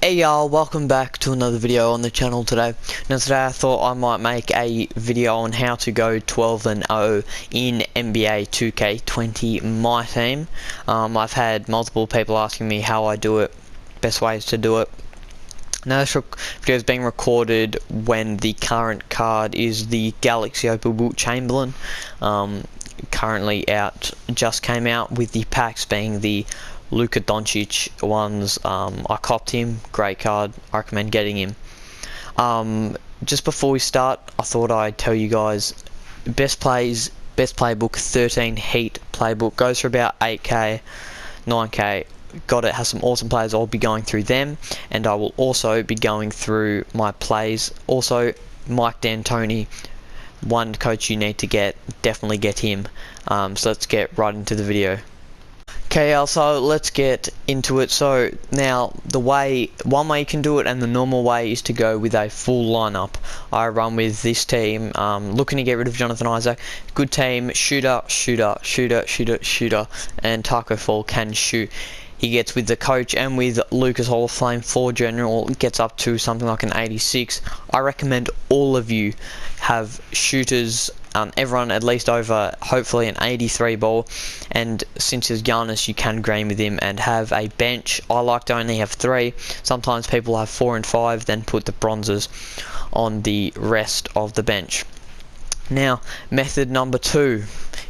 Hey y'all, welcome back to another video on the channel today. Now today I thought I might make a video on how to go 12-0 in NBA2K20 Myteam. I've had multiple people asking me how I do it, best ways to do it. Now this video is being recorded when the current card is the Galaxy Opal Wilt Chamberlain. Currently out, just came out, with the packs being the Luka Doncic ones. I copped him, great card, I recommend getting him. Just before we start, I thought I'd tell you guys best playbook 13 Heat playbook, goes for about 8k 9k. Got it, has some awesome players. I'll be going through them, and I will also be going through my plays. Also, Mike D'Antoni, one coach you need to get, definitely get him. So let's get right into the video. Okay, so let's get into it. So now one way you can do it, and the normal way, is to go with a full lineup. I run with this team, looking to get rid of Jonathan Isaac. Good team, shooter, and Taco Fall can shoot. He gets with the coach and with Lucas Hall of Fame 4 general, gets up to something like an 86. I recommend all of you have shooters, everyone at least over hopefully an 83 ball, and since there's Giannis, you can green with him, and have a bench. I like to only have 3. Sometimes people have 4 and 5, then put the bronzes on the rest of the bench. Now, method number 2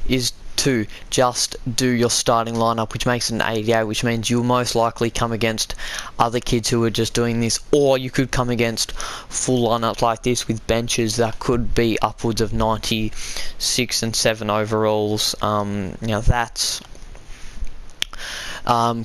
is to just do your starting lineup, which makes it an 88, which means you'll most likely come against other kids who are just doing this, or you could come against full lineups like this with benches that could be upwards of 96 and 7 overalls. Now that's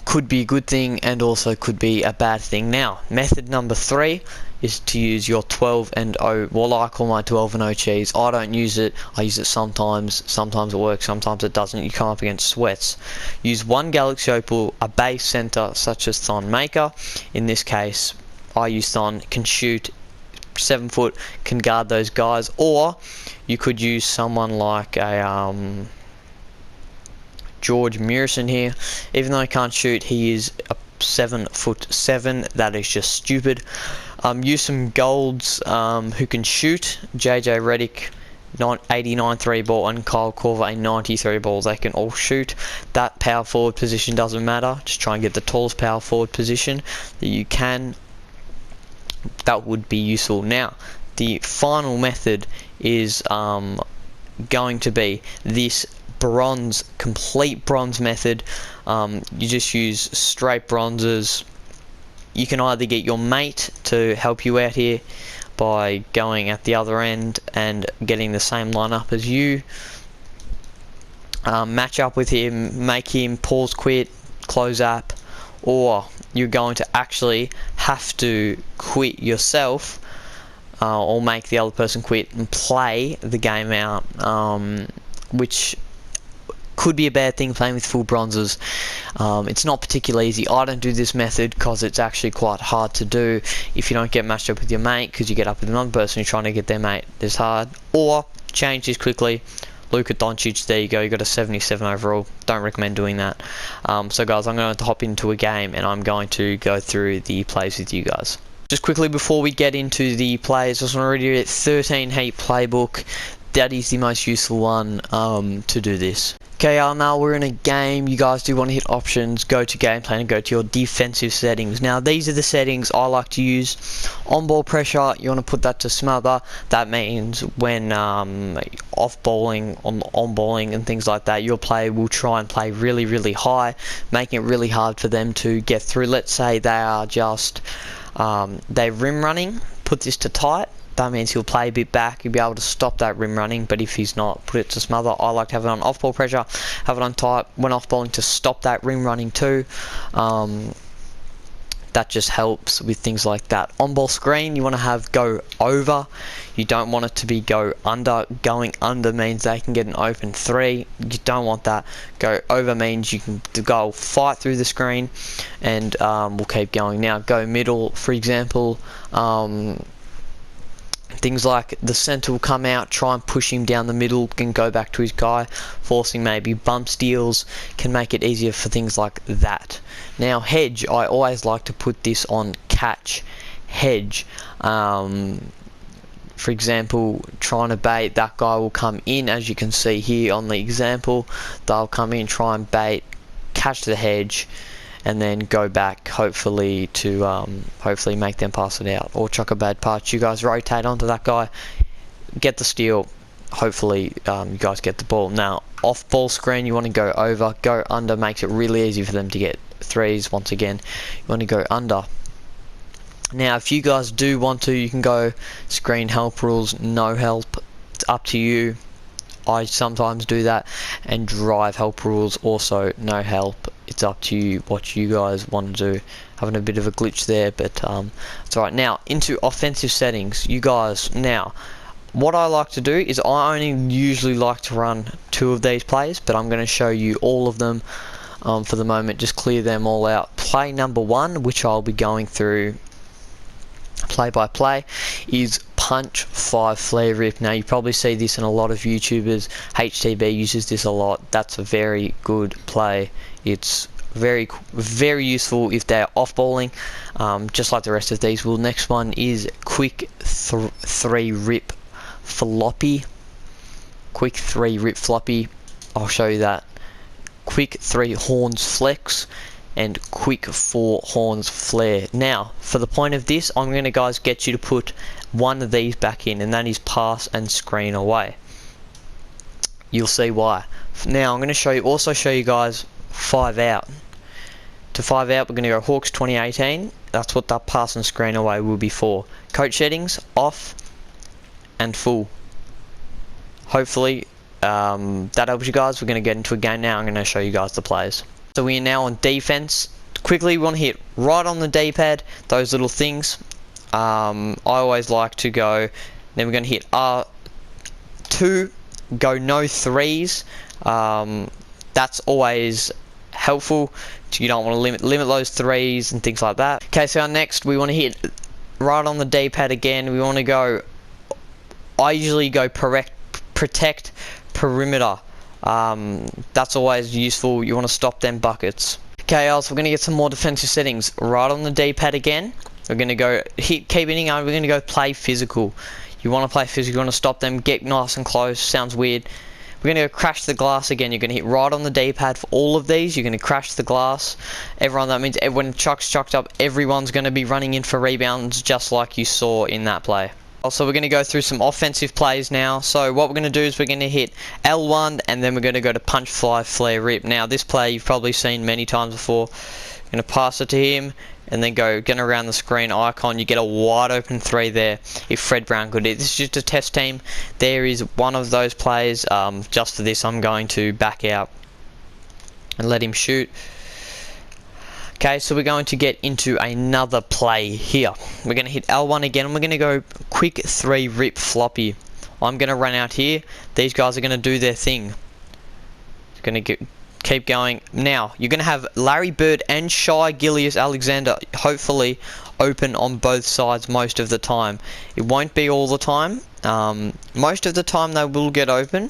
could be a good thing and also could be a bad thing. Now, method number 3 is to use your 12-0. Well, I call my 12-0 cheese. I don't use it. I use it sometimes. Sometimes it works, sometimes it doesn't. You come up against sweats. Use one Galaxy Opal, a base center such as Thon Maker. In this case, I use Thon, can shoot, 7 foot, can guard those guys. Or you could use someone like a George Murison here. Even though he can't shoot, he is a 7'7". That is just stupid. Use some golds who can shoot. JJ Redick, 89 3 ball, and Kyle Korver, a 93 ball. They can all shoot. That power forward position doesn't matter. Just try and get the tallest power forward position that you can. That would be useful. Now, the final method is going to be this complete bronze method. You just use straight bronzes. You can either get your mate to help you out here by going at the other end and getting the same lineup as you, match up with him, make him pause quit, close app, or you're going to actually have to quit yourself, or make the other person quit and play the game out, which could be a bad thing playing with full bronzes. It's not particularly easy. I don't do this method because it's actually quite hard to do if you don't get matched up with your mate, because you get up with another person who's trying to get their mate. It's hard. Or change this quickly. Luka Doncic, there you go, you got a 77 overall. Don't recommend doing that. So guys, I'm going to hop into a game and I'm going to go through the plays with you guys. Just quickly before we get into the plays, I just want to read you a 13 Heat playbook. That is the most useful one to do this. Okay, now we're in a game. You guys do want to hit options, go to game plan, and go to your defensive settings. Now, these are the settings I like to use. On ball pressure, you want to put that to smother. That means when off bowling, on bowling, and things like that, your player will try and play really, really high, making it really hard for them to get through. Let's say they are just they're rim running. Put this to tight. That means he'll play a bit back, he'll be able to stop that rim running, but if he's not, put it to smother. I like to have it on off ball pressure, have it on tight when off bowling to stop that rim running too. That just helps with things like that. On ball screen, you want to have go over. You don't want it to be go under. Going under means they can get an open 3. You don't want that. Go over means you can go fight through the screen, and we'll keep going. Now, go middle, for example. Things like the center will come out, try and push him down the middle, can go back to his guy, forcing maybe bump steals, can make it easier for things like that. Now hedge, I always like to put this on catch, hedge. For example, trying to bait, that guy will come in, as you can see here on the example. They'll come in, try and bait, catch the hedge, and then go back, hopefully to hopefully make them pass it out or chuck a bad punch. You guys rotate onto that guy, get the steal, hopefully you guys get the ball. Now off ball screen, you want to go over, go under, makes it really easy for them to get threes. Once again, you want to go under. Now if you guys do want to, you can go screen help rules, no help, it's up to you. I sometimes do that. And drive help rules, also no help, it's up to you what you guys want to do. Having a bit of a glitch there, but it's alright. Now into offensive settings, you guys, now what I like to do is I only usually like to run 2 of these plays, but I'm going to show you all of them for the moment, just clear them all out. Play number 1, which I'll be going through play by play, is punch 5 flare rip. Now you probably see this in a lot of YouTubers. HTB uses this a lot. That's a very good play. It's very useful if they're off balling, just like the rest of these. Well, next one is quick 3 rip floppy. Quick 3 rip floppy, I'll show you that. Quick 3 horns flex, and quick 4 horns flare. Now for the point of this, I'm going to guys get you to put one of these back in, and that is pass and screen away. You'll see why. Now I'm going to also show you guys 5 out. To 5 out, we're going to go Hawks 2018. That's what that pass and screen away will be for. Coach settings off and full. Hopefully that helps you guys. We're going to get into a game now. I'm going to show you guys the plays. So we are now on defense. Quickly, we want to hit right on the D-pad, those little things. I always like to go, then we're going to hit R2, go no threes. That's always helpful. You don't want to limit those threes and things like that. Okay, so next we want to hit right on the D-pad again. We want to go, I usually go protect perimeter. That's always useful. You want to stop them buckets. Okay, so we're going to get some more defensive settings. Right on the D-pad again. We're going to go keep hitting on. We're going to go play physical. You want to play physical. You want to stop them, get nice and close. Sounds weird. We're going to go crash the glass again. You're going to hit right on the D-pad for all of these. You're going to crash the glass. Everyone, that means when Chuck's chucked up, everyone's going to be running in for rebounds, just like you saw in that play. So we're going to go through some offensive plays now. So what we're going to do is we're going to hit L1, and then we're going to go to punch 5 flare rip. Now this play you've probably seen many times before. We're going to pass it to him, and then go around the screen icon. You get a wide open 3 there if Fred Brown could hit. This is just a test team. There is one of those plays. Just for this, I'm going to back out and let him shoot. Okay, so we're going to get into another play here. We're going to hit L1 again, and we're going to go quick 3 rip floppy. I'm going to run out here. These guys are going to do their thing. It's going to keep going. Now, you're going to have Larry Bird and Shai Gilgeous-Alexander hopefully open on both sides most of the time. It won't be all the time. Most of the time they will get open,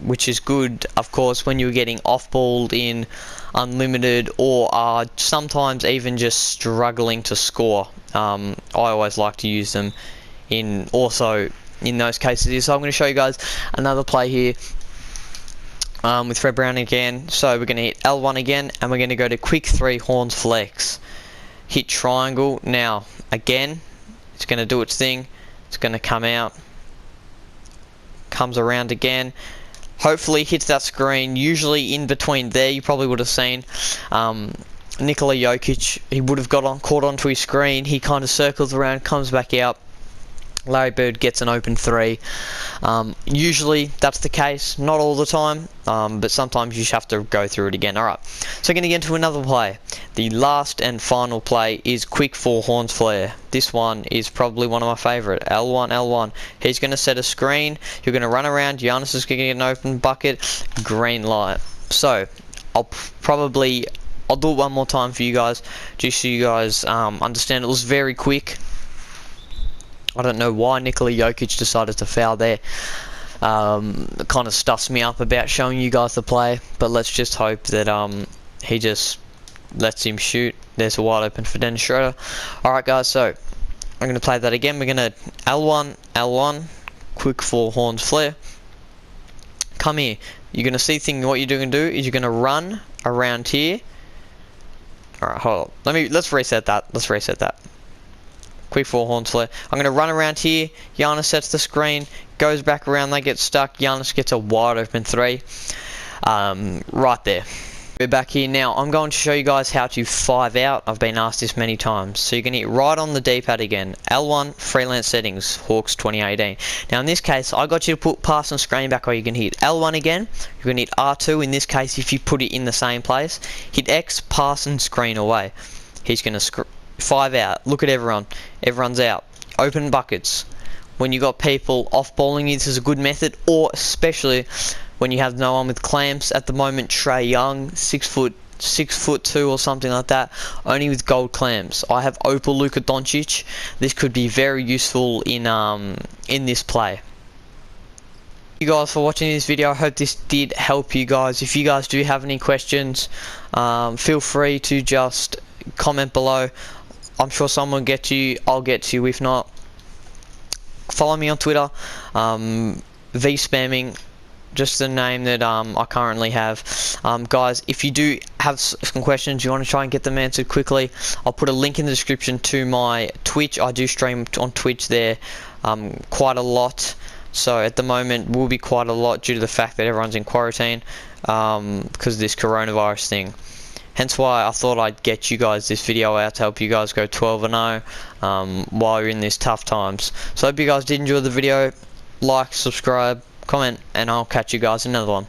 which is good, of course, when you're getting off-balled in unlimited, or are sometimes even just struggling to score. I always like to use them in those cases. So I'm going to show you guys another play here with Fred Brown again. So we're going to hit L1 again, and we're going to go to quick 3 horns flex. Hit triangle. Now again, it's going to do its thing. It's going to come out, comes around again, hopefully hits that screen. Usually in between there, you probably would have seen Nikola Jokic. He would have caught onto his screen. He kind of circles around, comes back out. Larry Bird gets an open 3. Usually that's the case, not all the time, but sometimes you just have to go through it again. Alright, so going to get into another play. The last and final play is quick 4 horns flare. This one is probably one of my favourite. L1. He's going to set a screen. You're going to run around. Giannis is going to get an open bucket. Green light. So I'll do it one more time for you guys, just so you guys understand. It was very quick. I don't know why Nikola Jokic decided to foul there. It kind of stuffs me up about showing you guys the play, but let's just hope that he just lets him shoot. There's a wide open for Dennis Schroeder. Alright guys, so I'm going to play that again. We're going to L1, quick 4 horns flare. Come here. You're going to see what you're going to do is you're going to run around here. Alright, hold on. Let's reset that. Quick 4 horns flare. I'm going to run around here. Giannis sets the screen. Goes back around. They get stuck. Giannis gets a wide open 3. Right there. We're back here now. I'm going to show you guys how to 5 out. I've been asked this many times. So you can hit right on the D-pad again. L1 freelance settings, Hawks 2018. Now in this case, I got you to put pass and screen back, or you can hit L1 again. You can hit R2 in this case if you put it in the same place. Hit X, pass and screen away. He's going to 5 out. Look at everyone. Everyone's out. Open buckets. When you got people off balling you, this is a good method, or especially when you have no one with clamps. At the moment, Trey Young, 6'2" or something like that, only with gold clamps. I have Opal Luka Doncic. This could be very useful in this play. Thank you guys for watching this video. I hope this did help you guys. If you guys do have any questions, feel free to just comment below. I'm sure someone will get to you. I'll get to you. If not, follow me on Twitter, vSpxmming. Just the name that I currently have. Guys, if you do have some questions, you want to try and get them answered quickly, I'll put a link in the description to my Twitch. I do stream on Twitch there quite a lot. So at the moment will be quite a lot due to the fact that everyone's in quarantine because of this coronavirus thing. Hence why I thought I'd get you guys this video out to help you guys go 12-0 while you're in these tough times. So I hope you guys did enjoy the video. Like, subscribe, comment, and I'll catch you guys in another one.